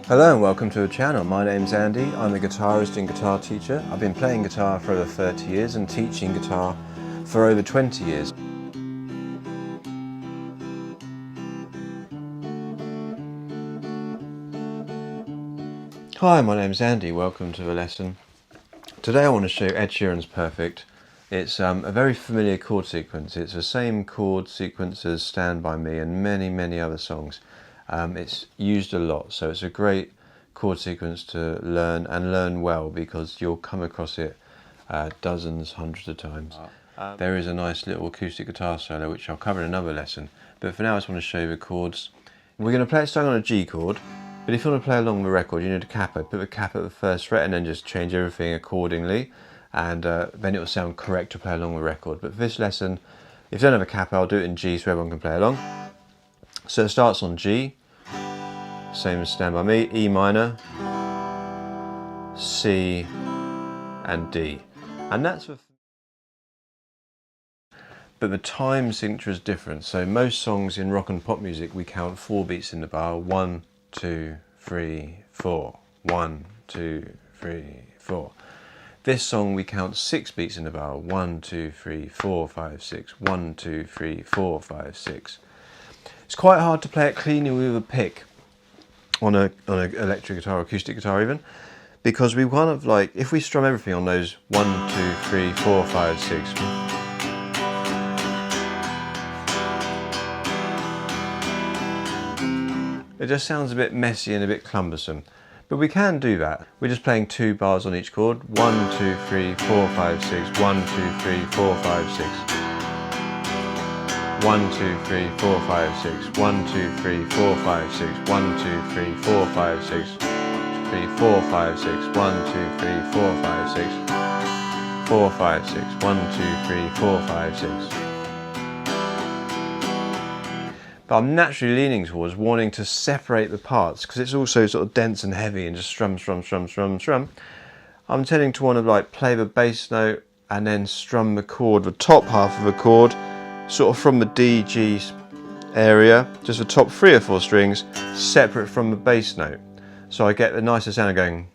Hello and welcome to the channel. My name's Andy. I'm a guitarist and guitar teacher. I've been playing guitar for over 30 years and teaching guitar for over 20 years. Hi, my name's Andy. Welcome to the lesson. Today I want to show you Ed Sheeran's Perfect. It's a very familiar chord sequence. It's the same chord sequence as Stand By Me and many other songs. It's used a lot, so it's a great chord sequence to learn and learn well, because you'll come across it dozens, hundreds of times. There is a nice little acoustic guitar solo which I'll cover in another lesson, but for now I just want to show you the chords. We're going to play it starting on a G chord, but if you want to play along the record you need a capo. Put the cap at the first fret and then just change everything accordingly, and then it will sound correct to play along the record. But for this lesson, if you don't have a capo, I'll do it in G so everyone can play along. So it starts on G, same as Stand By Me, E minor, C and D. And that's the... But the time signature is different. So most songs in rock and pop music we count 4 beats in the bar. 1, 2, 3, 4. 1, 2, 3, 4. This song we count 6 beats in the bar. 1, 2, 3, 4, 5, 6. 1, 2, 3, 4, 5, 6. It's quite hard to play it cleanly with a pick on an electric guitar or acoustic guitar even, because we kind of like, if we strum everything on those 1, 2, 3, 4, 5, 6, it just sounds a bit messy and a bit cumbersome. But we can do that. We're just playing 2 bars on each chord. 1, 2, 3, 4, 5, 6. 1, 2, 3, 4, 5, 6. 1, 2, 3, 4, 5, 6. 1, 2, 3, 4, 5, 6. 1, 2, 3, 4, 5, 6. 3, 4, 5, 6. 1, 2, 3, 4, 5, 6. 4, 5, 6. 1, 2, 3, 4, 5, 6. But I'm naturally leaning towards wanting to separate the parts, because it's also sort of dense and heavy and just strum, strum, strum, strum, strum. I'm tending to want to like play the bass note and then strum the chord, the top half of the chord, sort of from the D, G area, just the top 3 or 4 strings, separate from the bass note. So I get the nicer sound of going.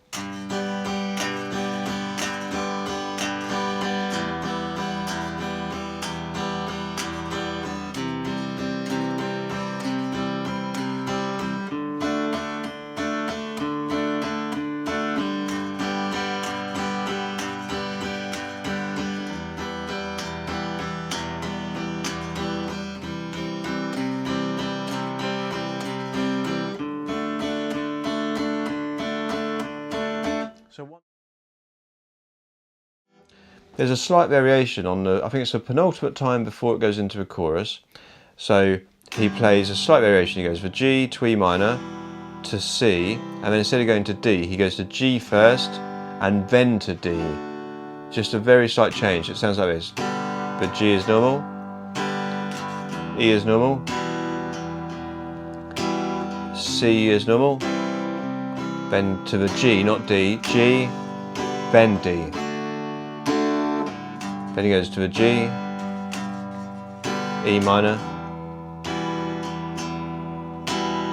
There's a slight variation on the, I think it's the penultimate time before it goes into the chorus. So he plays a slight variation. He goes for G to E minor to C, and then instead of going to D, he goes to G first and then to D. Just a very slight change. It sounds like this. But G is normal, E is normal, C is normal, then to the G, not D, G, then D. Then he goes to a G, E minor,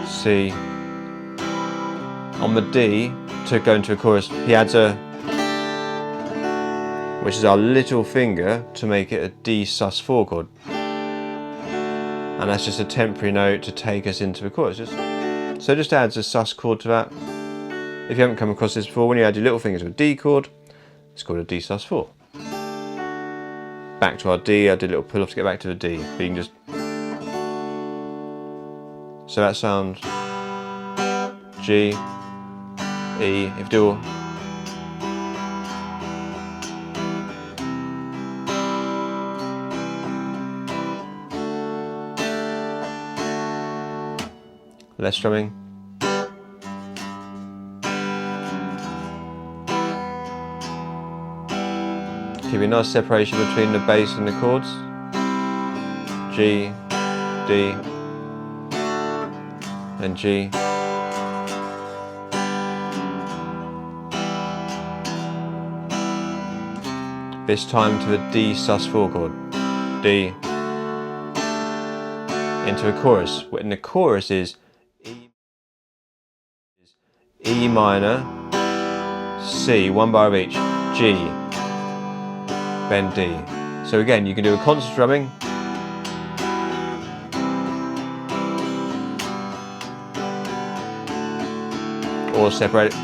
C. On the D, to go into a chorus, he adds a, which is our little finger, to make it a D sus4 chord. And that's just a temporary note to take us into the chorus. So it just adds a sus chord to that. If you haven't come across this before, when you add your little finger to a D chord, it's called a D sus4. Back to our D, I did a little pull off to get back to the D. But you can just... So that sounds G, E, if you do... Less strumming. Keep a nice separation between the bass and the chords. G, D, and G. This time to the D sus4 chord. D into a chorus. And the chorus is E minor, C, one bar of each, G, then D. So again, you can do a concert strumming, or separate it.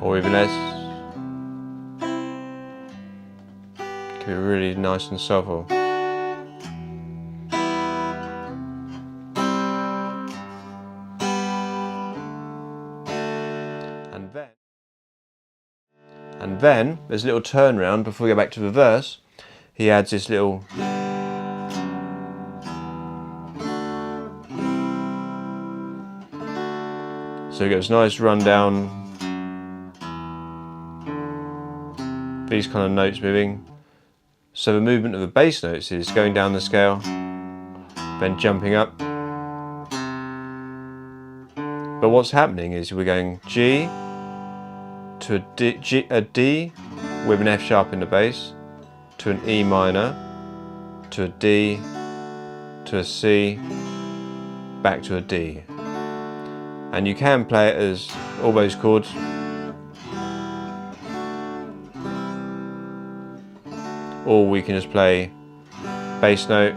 Or even less. Keep it really nice and soulful. And then there's a little turnaround before we go back to the verse. He adds this little so it goes nice run down, these kind of notes moving. So the movement of the bass notes is going down the scale, then jumping up. But what's happening is we're going G to a D with an F sharp in the bass, to an E minor, to a D, to a C, back to a D. And you can play it as all those chords. Or we can just play bass note,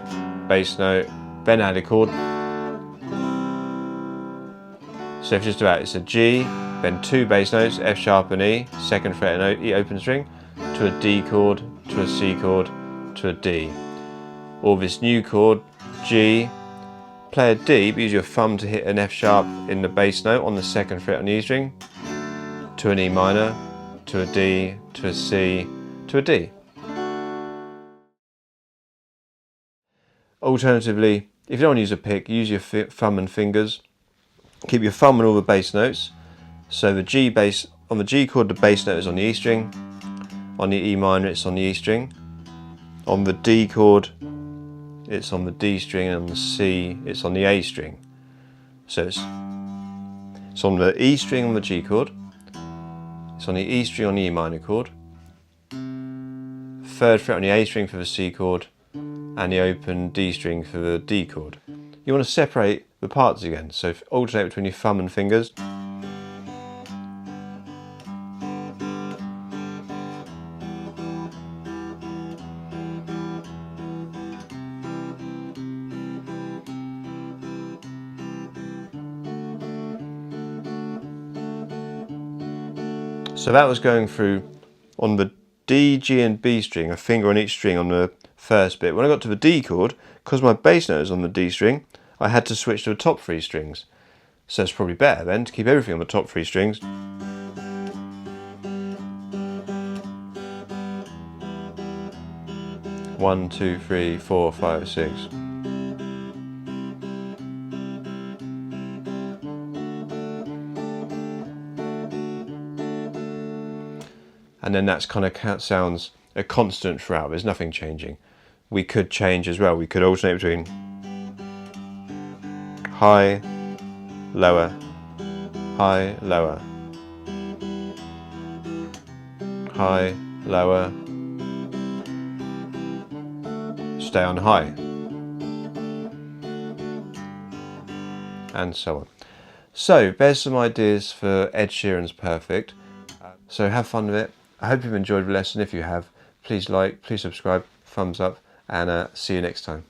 then add a chord. So if just about it's a G, then two bass notes, F sharp and E, second fret and E open string, to a D chord, to a C chord, to a D. Or this new chord, G, play a D, but use your thumb to hit an F sharp in the bass note on the second fret on the E string, to an E minor, to a D, to a C, to a D. Alternatively, if you don't want to use a pick, use your thumb and fingers. Keep your thumb on all the bass notes. So the G bass, on the G chord the bass note is on the E string, on the E minor it's on the E string, on the D chord it's on the D string, and on the C it's on the A string. So it's on the E string on the G chord, it's on the E string on the E minor chord, third fret on the A string for the C chord, and the open D string for the D chord. You want to separate the parts again, so alternate between your thumb and fingers. So that was going through on the D, G and B string, a finger on each string on the first bit. When I got to the D chord, because my bass note is on the D string, I had to switch to the top three strings. So it's probably better then to keep everything on the top three strings. One, two, three, four, five, six. And then that's kind of sounds a constant throughout, there's nothing changing. We could change as well, we could alternate between high, lower, high, lower, high, lower, stay on high, and so on. So there's some ideas for Ed Sheeran's Perfect. So have fun with it. I hope you've enjoyed the lesson. If you have, please like, please subscribe, thumbs up, and see you next time.